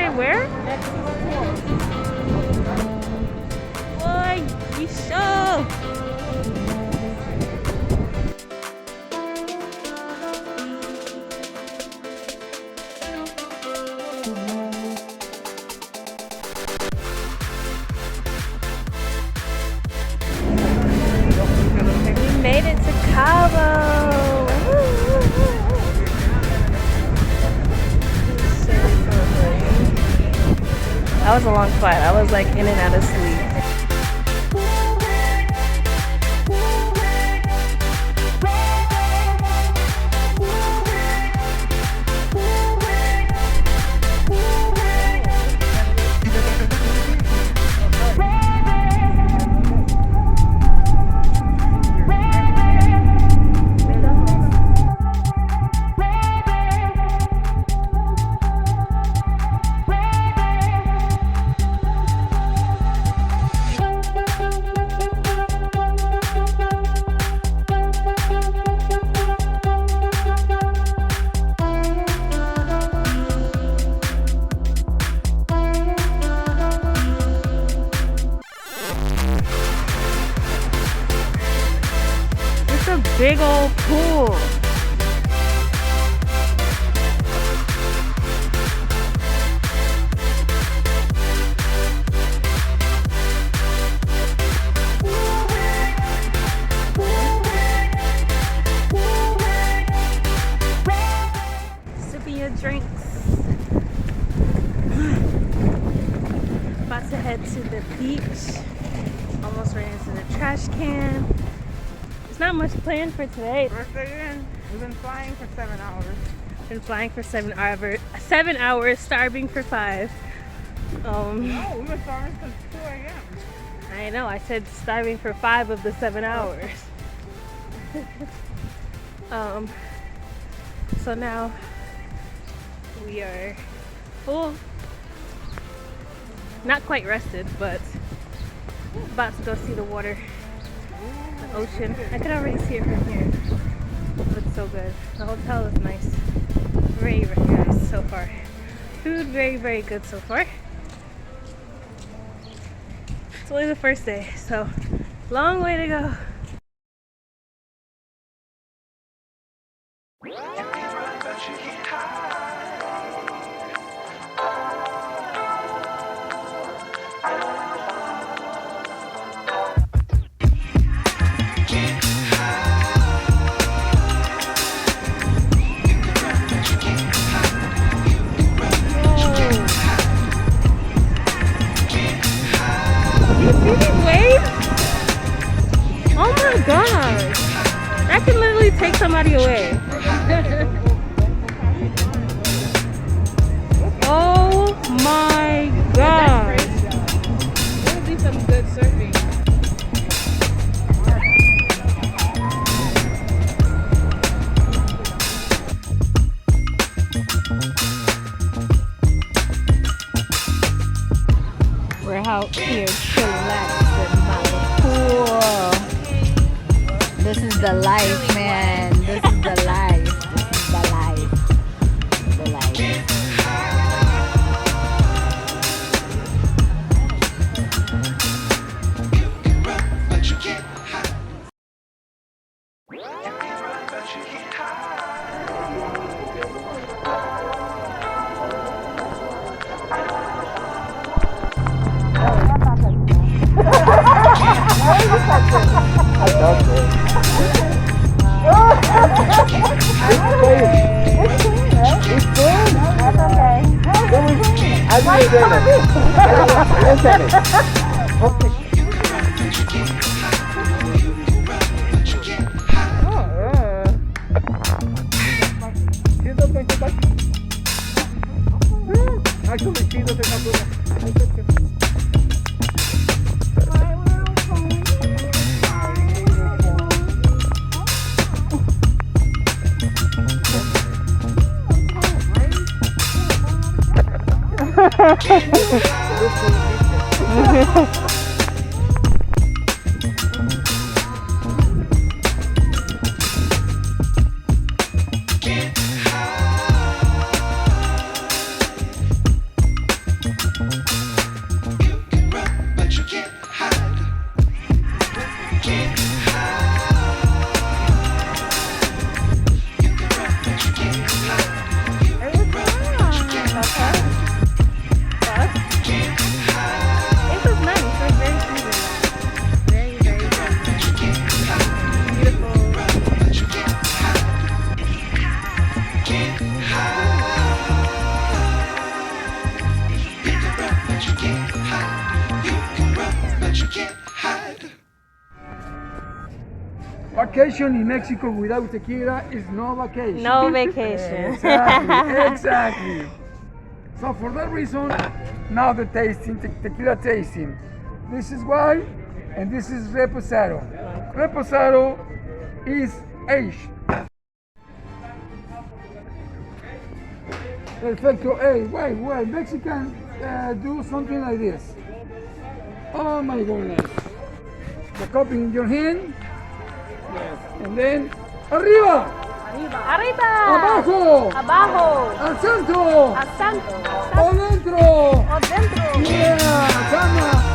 say where? Boy, you show. We made it to Cabo. That was a long flight. I was like in and out of sleep. Big old pool. Sipping your drinks. About to head to the beach. Almost ran into the trash can. There's not much planned for today. First day in, we've been flying for 7 hours. Been flying for 7 hours. 7 hours, starving for 5. No, we've been starving since 2 a.m. I know. I said starving for 5 of the 7 hours. So now we are full. Not quite rested, but about to go see the water. Ocean. I can already see it from here. It looks so good. The hotel is nice. Very, very nice so far. Food, very, very good so far. It's only the first day, so long way to go. That can literally take somebody away. Oh my god. That'll be some good surfing. We're out here chillaxing by the pool. This is the life, man. This is the life. This is the life. The life. I love it. It's good. That's okay. I didn't say that. Okay. Vacation in Mexico without tequila is no vacation. No vacation. Exactly, exactly. So for that reason, now the tasting, tequila tasting. This is white and this is reposado. Reposado is aged. Perfecto. Hey, wait. Mexican do something like this. Oh my goodness. The cup in your hand. Yes. And then, arriba. Arriba. Abajo. Abajo. Al centro. Al centro. O dentro. O dentro. Yeah, come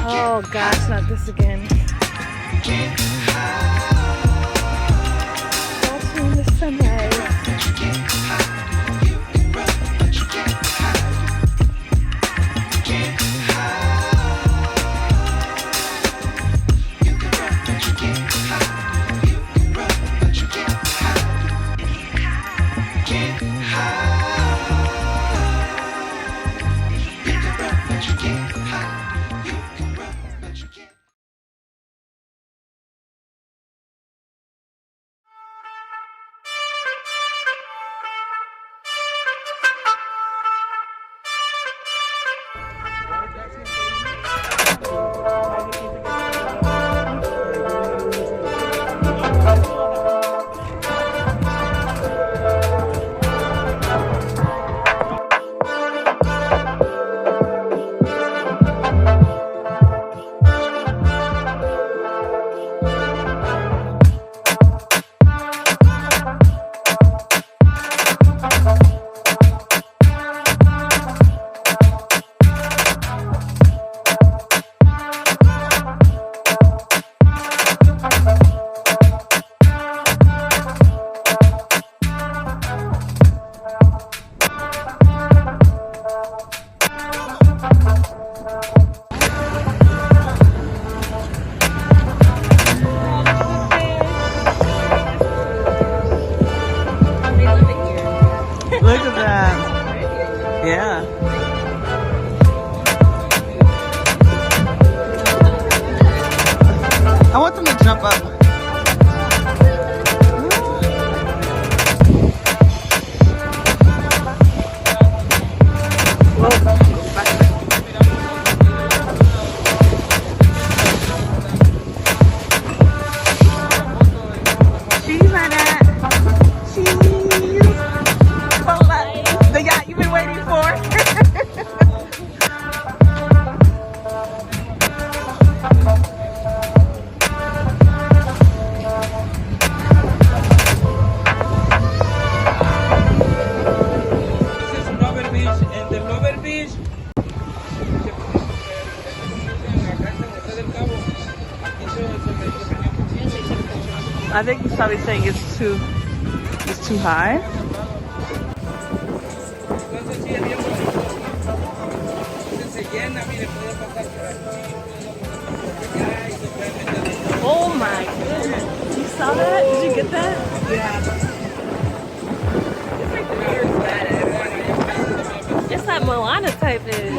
Oh gosh, not this again. Watching the sunrise. Look at that. Yeah. I want them to jump up. I think he's probably saying it's too high. Oh my goodness. You saw that? Did you get that? Yeah. It's like Moana type is.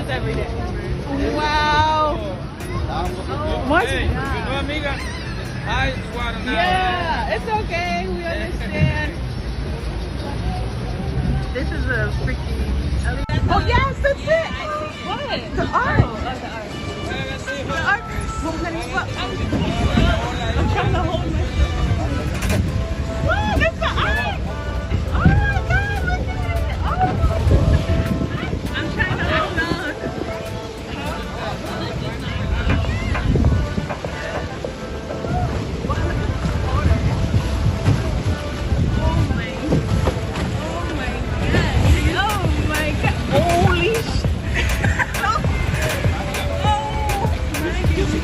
every day. Wow. What? Hey, no amiga. Hi, water now. Yeah, it's okay. We understand. This is a freaky. Oh yes, that's it. What? The art. The art. Well, honey, what? I'm trying to hold myself. Wow, that's the art. Oh my God, look at it. Oh. I'm trying to hold on.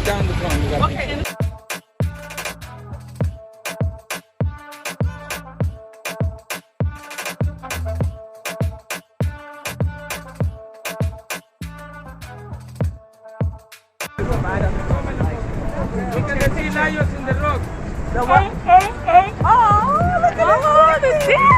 Down the front, you got Okay. We can see lions in the rock. The what? Oh, look at the sea.